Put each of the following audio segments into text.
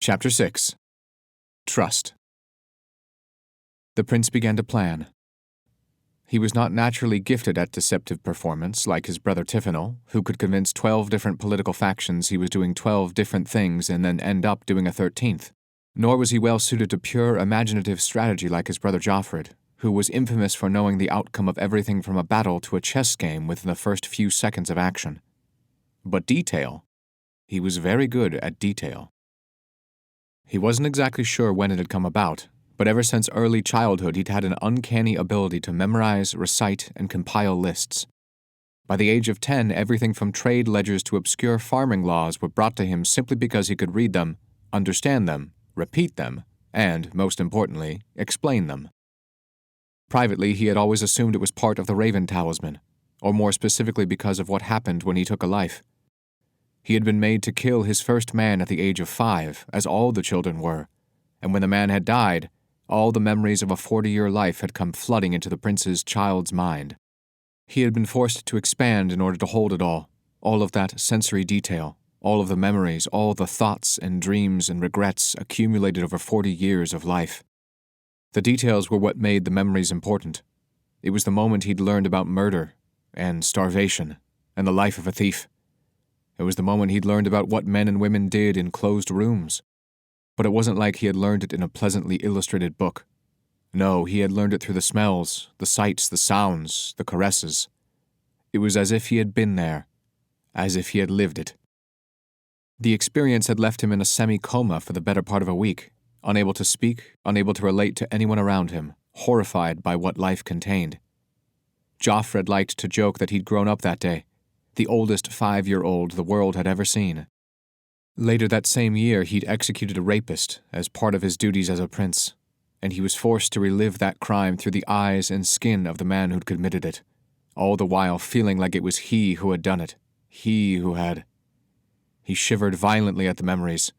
Chapter 6. Trust. The prince began to plan. He was not naturally gifted at deceptive performance like his brother Tiffinal, who could convince 12 different political factions he was doing 12 different things and then end up doing a 13th. Nor was he well suited to pure imaginative strategy like his brother Joffred, who was infamous for knowing the outcome of everything from a battle to a chess game within the first few seconds of action. But detail. He was very good at detail. He wasn't exactly sure when it had come about, but ever since early childhood he'd had an uncanny ability to memorize, recite, and compile lists. By the age of 10, everything from trade ledgers to obscure farming laws were brought to him simply because he could read them, understand them, repeat them, and, most importantly, explain them. Privately, he had always assumed it was part of the Raven Talisman, or more specifically because of what happened when he took a life. He had been made to kill his first man at the age of 5, as all the children were, and when the man had died, all the memories of a 40-year life had come flooding into the prince's child's mind. He had been forced to expand in order to hold it all of that sensory detail, all of the memories, all the thoughts and dreams and regrets accumulated over 40 years of life. The details were what made the memories important. It was the moment he'd learned about murder and starvation and the life of a thief. It was the moment he'd learned about what men and women did in closed rooms. But it wasn't like he had learned it in a pleasantly illustrated book. No, he had learned it through the smells, the sights, the sounds, the caresses. It was as if he had been there, as if he had lived it. The experience had left him in a semi-coma for the better part of a week, unable to speak, unable to relate to anyone around him, horrified by what life contained. Joffred liked to joke that he'd grown up that day, the oldest 5-year-old the world had ever seen. Later that same year, he'd executed a rapist as part of his duties as a prince, and he was forced to relive that crime through the eyes and skin of the man who'd committed it, all the while feeling like it was he who had done it, he who had. He shivered violently at the memories.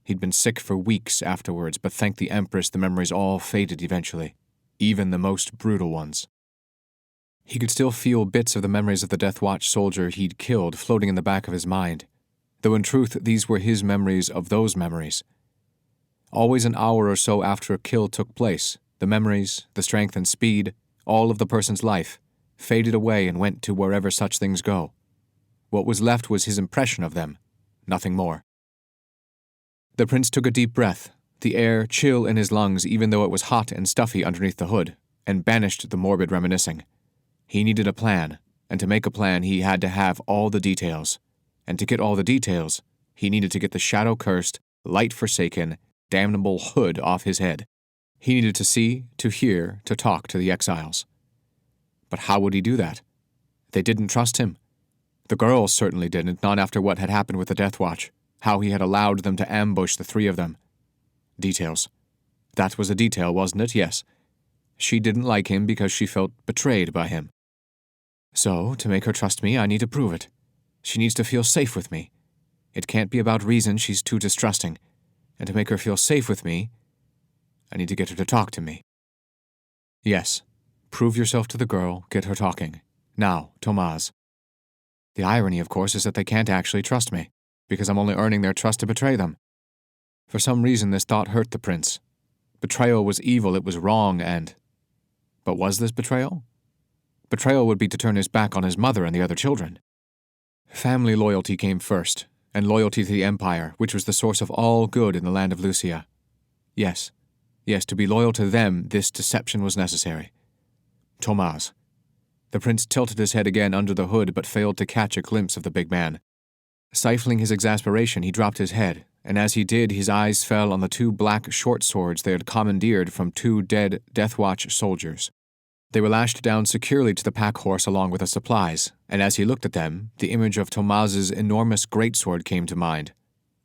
He'd been sick for weeks afterwards, but thank the Empress the memories all faded eventually, even the most brutal ones. He could still feel bits of the memories of the Death Watch soldier he'd killed floating in the back of his mind, though in truth these were his memories of those memories. Always an hour or so after a kill took place, the memories, the strength and speed, all of the person's life, faded away and went to wherever such things go. What was left was his impression of them, nothing more. The prince took a deep breath, the air chill in his lungs even though it was hot and stuffy underneath the hood, and banished the morbid reminiscing. He needed a plan, and to make a plan he had to have all the details. And to get all the details, he needed to get the shadow-cursed, light-forsaken, damnable hood off his head. He needed to see, to hear, to talk to the exiles. But how would he do that? They didn't trust him. The girls certainly didn't, not after what had happened with the Death Watch, how he had allowed them to ambush the 3 of them. Details. That was a detail, wasn't it? Yes. She didn't like him because she felt betrayed by him. So, to make her trust me, I need to prove it. She needs to feel safe with me. It can't be about reason, she's too distrusting. And to make her feel safe with me, I need to get her to talk to me. Yes, prove yourself to the girl, get her talking. Now, Thomas. The irony, of course, is that they can't actually trust me, because I'm only earning their trust to betray them. For some reason, this thought hurt the prince. Betrayal was evil, it was wrong, and... But was this betrayal? Betrayal would be to turn his back on his mother and the other children. Family loyalty came first, and loyalty to the Empire, which was the source of all good in the land of Lucien. Yes, to be loyal to them, this deception was necessary. Thomas. The prince tilted his head again under the hood, but failed to catch a glimpse of the big man. Stifling his exasperation, he dropped his head, and as he did, his eyes fell on the 2 black short swords they had commandeered from 2 dead Death Watch soldiers. They were lashed down securely to the pack horse along with the supplies, and as he looked at them, the image of Thomas's enormous greatsword came to mind,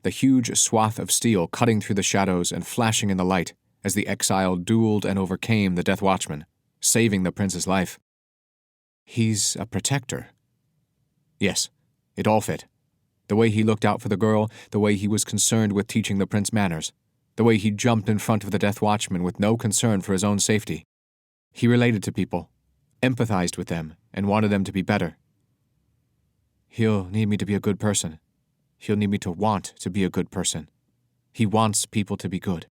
the huge swath of steel cutting through the shadows and flashing in the light as the exile dueled and overcame the Death Watchman, saving the prince's life. He's a protector. Yes, it all fit. The way he looked out for the girl, the way he was concerned with teaching the prince manners, the way he jumped in front of the Death Watchman with no concern for his own safety. He related to people, empathized with them, and wanted them to be better. He'll need me to be a good person. He'll need me to want to be a good person. He wants people to be good.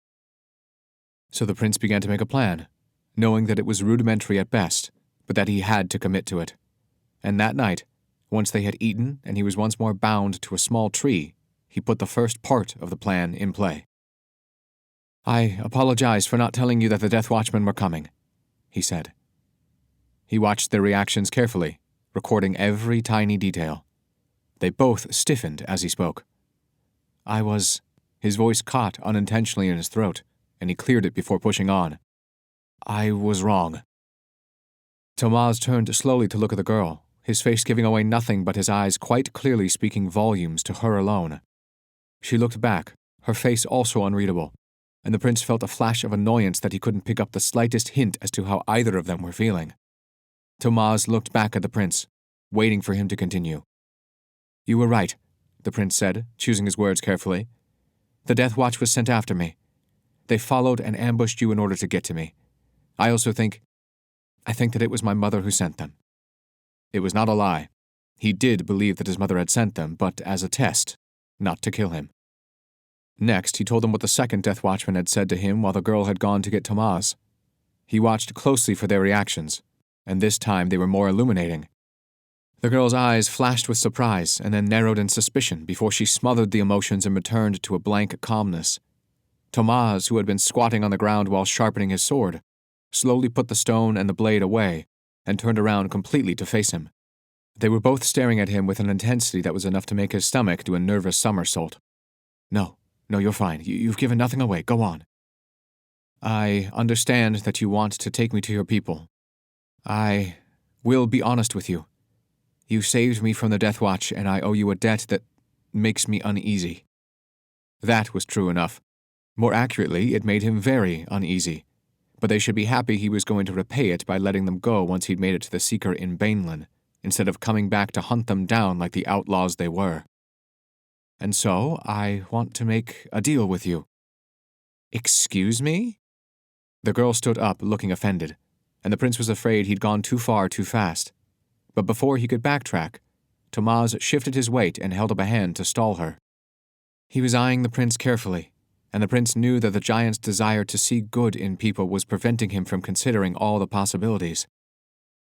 So the prince began to make a plan, knowing that it was rudimentary at best, but that he had to commit to it. And that night, once they had eaten and he was once more bound to a small tree, he put the first part of the plan in play. "I apologize for not telling you that the Death Watchmen were coming," he said. He watched their reactions carefully, recording every tiny detail. They both stiffened as he spoke. His voice caught unintentionally in his throat, and he cleared it before pushing on. "I was wrong." Tomas turned slowly to look at the girl, his face giving away nothing but his eyes quite clearly speaking volumes to her alone. She looked back, her face also unreadable, and the prince felt a flash of annoyance that he couldn't pick up the slightest hint as to how either of them were feeling. Tomas looked back at the prince, waiting for him to continue. "You were right," the prince said, choosing his words carefully. "The Death Watch was sent after me. They followed and ambushed you in order to get to me. I think that it was my mother who sent them." It was not a lie. He did believe that his mother had sent them, but as a test, not to kill him. Next, he told them what the second Death Watchman had said to him while the girl had gone to get Tomas. He watched closely for their reactions, and this time they were more illuminating. The girl's eyes flashed with surprise and then narrowed in suspicion before she smothered the emotions and returned to a blank calmness. Tomas, who had been squatting on the ground while sharpening his sword, slowly put the stone and the blade away and turned around completely to face him. They were both staring at him with an intensity that was enough to make his stomach do a nervous somersault. No, you're fine. You've given nothing away. Go on." "I understand that you want to take me to your people. I will be honest with you. You saved me from the Death Watch, and I owe you a debt that makes me uneasy." That was true enough. More accurately, it made him very uneasy. But they should be happy he was going to repay it by letting them go once he'd made it to the Seeker in Bainland, instead of coming back to hunt them down like the outlaws they were. "And so, I want to make a deal with you." "Excuse me?" The girl stood up, looking offended, and the prince was afraid he'd gone too far too fast. But before he could backtrack, Tomas shifted his weight and held up a hand to stall her. He was eyeing the prince carefully, and the prince knew that the giant's desire to see good in people was preventing him from considering all the possibilities.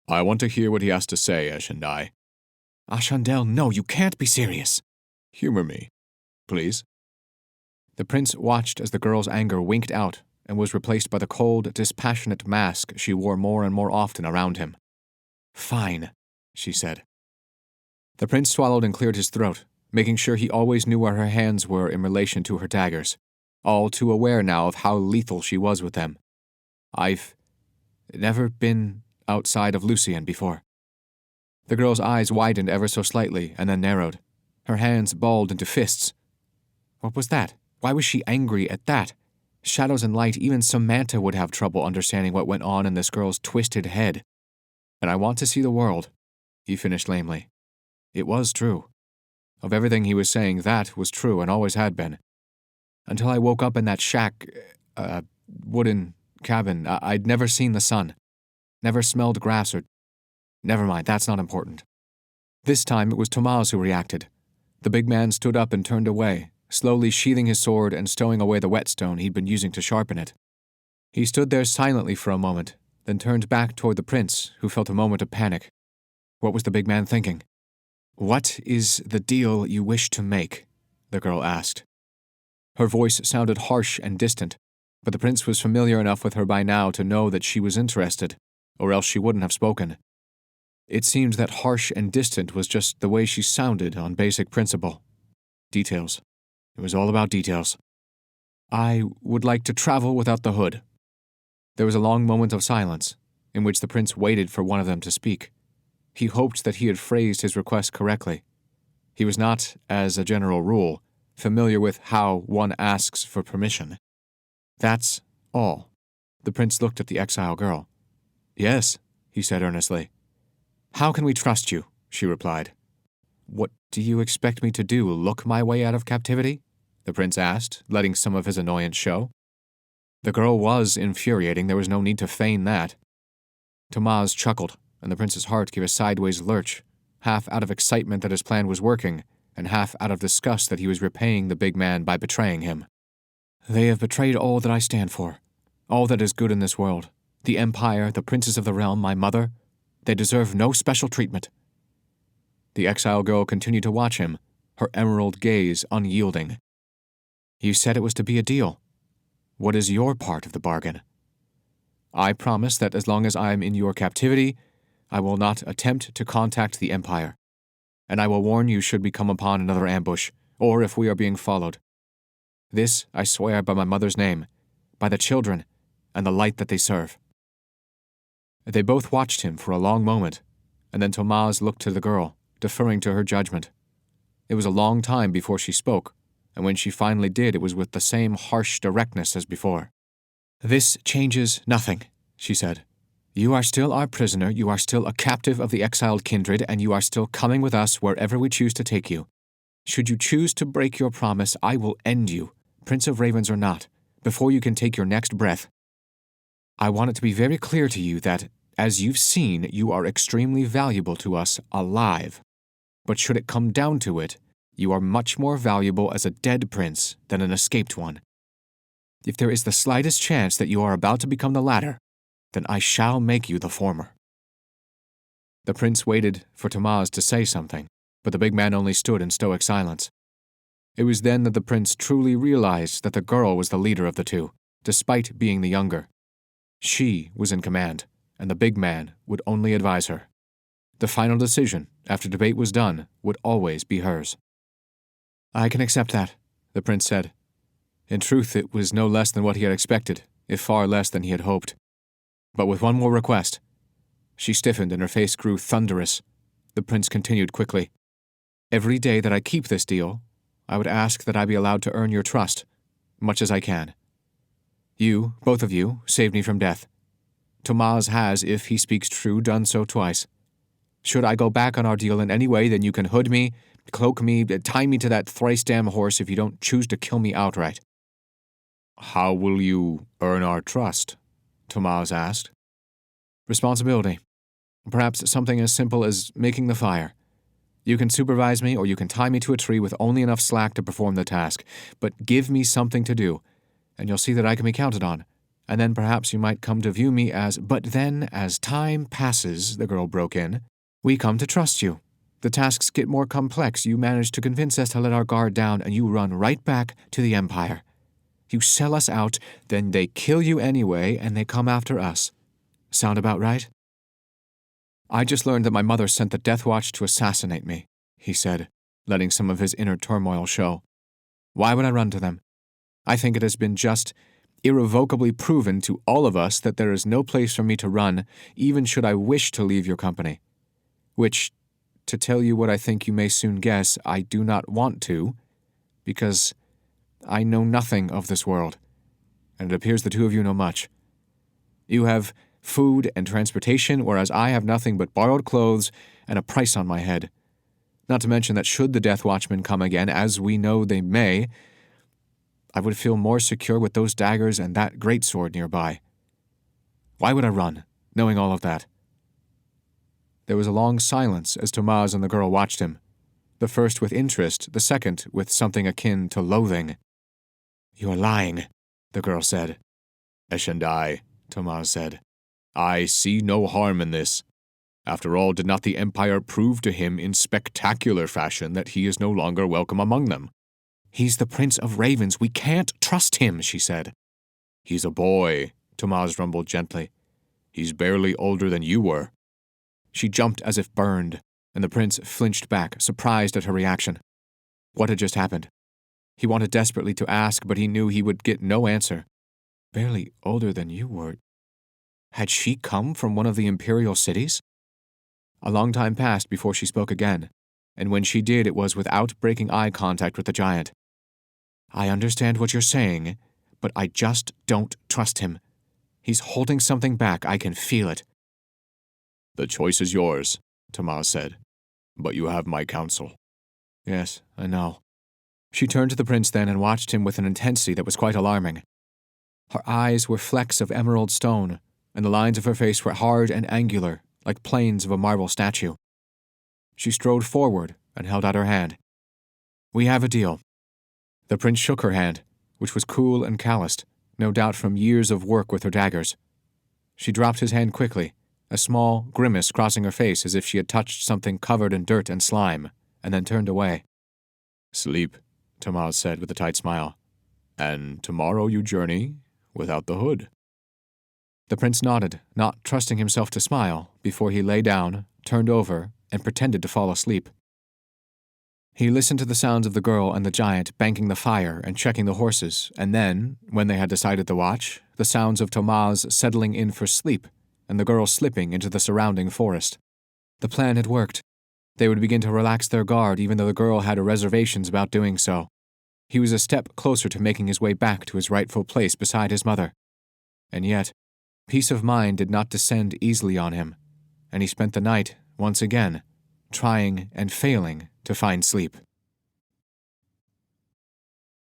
"I want to hear what he has to say, Ashendai." "Ashandel, no, you can't be serious." "Humor me, please." The prince watched as the girl's anger winked out and was replaced by the cold, dispassionate mask she wore more and more often around him. "Fine," she said. The prince swallowed and cleared his throat, making sure he always knew where her hands were in relation to her daggers, all too aware now of how lethal she was with them. "I've never been outside of Lucien before." The girl's eyes widened ever so slightly and then narrowed. Her hands balled into fists. What was that? Why was she angry at that? Shadows and light, even Samantha would have trouble understanding what went on in this girl's twisted head. "And I want to see the world," he finished lamely. It was true. Of everything he was saying, that was true and always had been. Until I woke up in that shack, wooden cabin, I'd never seen the sun. Never smelled grass or... Never mind, that's not important. This time it was Tomas who reacted. The big man stood up and turned away, slowly sheathing his sword and stowing away the whetstone he'd been using to sharpen it. He stood there silently for a moment, then turned back toward the prince, who felt a moment of panic. What was the big man thinking? "What is the deal you wish to make?" the girl asked. Her voice sounded harsh and distant, but the prince was familiar enough with her by now to know that she was interested, or else she wouldn't have spoken. It seemed that harsh and distant was just the way she sounded on basic principle. Details. It was all about details. "I would like to travel without the hood." There was a long moment of silence, in which the prince waited for one of them to speak. He hoped that he had phrased his request correctly. He was not, as a general rule, familiar with how one asks for permission. "That's all." The prince looked at the exile girl. "Yes," he said earnestly. "How can we trust you?" she replied. "What do you expect me to do, look my way out of captivity?" the prince asked, letting some of his annoyance show. The girl was infuriating, there was no need to feign that. Tomas chuckled, and the prince's heart gave a sideways lurch, half out of excitement that his plan was working, and half out of disgust that he was repaying the big man by betraying him. They have betrayed all that I stand for, all that is good in this world. The Empire, the princes of the realm, my mother, they deserve no special treatment." The exile girl continued to watch him, her emerald gaze unyielding. "You said it was to be a deal. What is your part of the bargain?" "I promise that as long as I am in your captivity, I will not attempt to contact the Empire, and I will warn you should we come upon another ambush, or if we are being followed. This I swear by my mother's name, by the children, and the light that they serve." They both watched him for a long moment, and then Thomas looked to the girl, deferring to her judgment. It was a long time before she spoke, and when she finally did, it was with the same harsh directness as before. "This changes nothing," she said. "You are still our prisoner, you are still a captive of the exiled kindred, and you are still coming with us wherever we choose to take you. Should you choose to break your promise, I will end you, Prince of Ravens or not, before you can take your next breath. I want it to be very clear to you that, as you've seen, you are extremely valuable to us alive. But should it come down to it, you are much more valuable as a dead prince than an escaped one. If there is the slightest chance that you are about to become the latter, then I shall make you the former." The prince waited for Thomas to say something, but the big man only stood in stoic silence. It was then that the prince truly realized that the girl was the leader of the two, despite being the younger. She was in command, and the big man would only advise her. The final decision, after debate was done, would always be hers. "I can accept that," the prince said. In truth, it was no less than what he had expected, if far less than he had hoped. But with one more request. She stiffened and her face grew thunderous. The prince continued quickly. "Every day that I keep this deal, I would ask that I be allowed to earn your trust, much as I can. You, both of you, saved me from death. Thomas has, if he speaks true, done so twice. Should I go back on our deal in any way, then you can hood me, cloak me, tie me to that thrice-damn horse if you don't choose to kill me outright." "How will you earn our trust?" Thomas asked. "Responsibility. Perhaps something as simple as making the fire. You can supervise me, or you can tie me to a tree with only enough slack to perform the task, but give me something to do, and you'll see that I can be counted on. And then perhaps you might come to view me as—" "But then, as time passes," the girl broke in, "we come to trust you. The tasks get more complex. You manage to convince us to let our guard down, and you run right back to the Empire. You sell us out, then they kill you anyway, and they come after us. Sound about right?" "I just learned that my mother sent the Death Watch to assassinate me," he said, letting some of his inner turmoil show. "Why would I run to them? I think it has been just irrevocably proven to all of us that there is no place for me to run, even should I wish to leave your company. Which, to tell you what I think you may soon guess, I do not want to, because I know nothing of this world, and it appears the two of you know much. You have food and transportation, whereas I have nothing but borrowed clothes and a price on my head. Not to mention that should the Death Watchmen come again, as we know they may, I would feel more secure with those daggers and that greatsword nearby. Why would I run, knowing all of that?" There was a long silence as Thomas and the girl watched him, the first with interest, the second with something akin to loathing. "You are lying," the girl said. "And I," Thomas said. "I see no harm in this. After all, did not the Empire prove to him in spectacular fashion that he is no longer welcome among them?" "He's the Prince of Ravens. We can't trust him," she said. "He's a boy," Thomas rumbled gently. "He's barely older than you were." She jumped as if burned, and the prince flinched back, surprised at her reaction. What had just happened? He wanted desperately to ask, but he knew he would get no answer. Barely older than you were. Had she come from one of the imperial cities? A long time passed before she spoke again, and when she did, it was without breaking eye contact with the giant. "I understand what you're saying, but I just don't trust him. He's holding something back, I can feel it." "The choice is yours," Thomas said, "but you have my counsel." "Yes, I know." She turned to the prince then and watched him with an intensity that was quite alarming. Her eyes were flecks of emerald stone, and the lines of her face were hard and angular, like planes of a marble statue. She strode forward and held out her hand. "We have a deal." The prince shook her hand, which was cool and calloused, no doubt from years of work with her daggers. She dropped his hand quickly, a small grimace crossing her face as if she had touched something covered in dirt and slime, and then turned away. "Sleep," Tomas said with a tight smile. "And tomorrow you journey without the hood." The prince nodded, not trusting himself to smile, before he lay down, turned over, and pretended to fall asleep. He listened to the sounds of the girl and the giant banking the fire and checking the horses, and then, when they had decided to watch, the sounds of Tomas settling in for sleep and the girl slipping into the surrounding forest. The plan had worked. They would begin to relax their guard even though the girl had her reservations about doing so. He was a step closer to making his way back to his rightful place beside his mother. And yet, peace of mind did not descend easily on him, and he spent the night, once again, trying and failing to find sleep.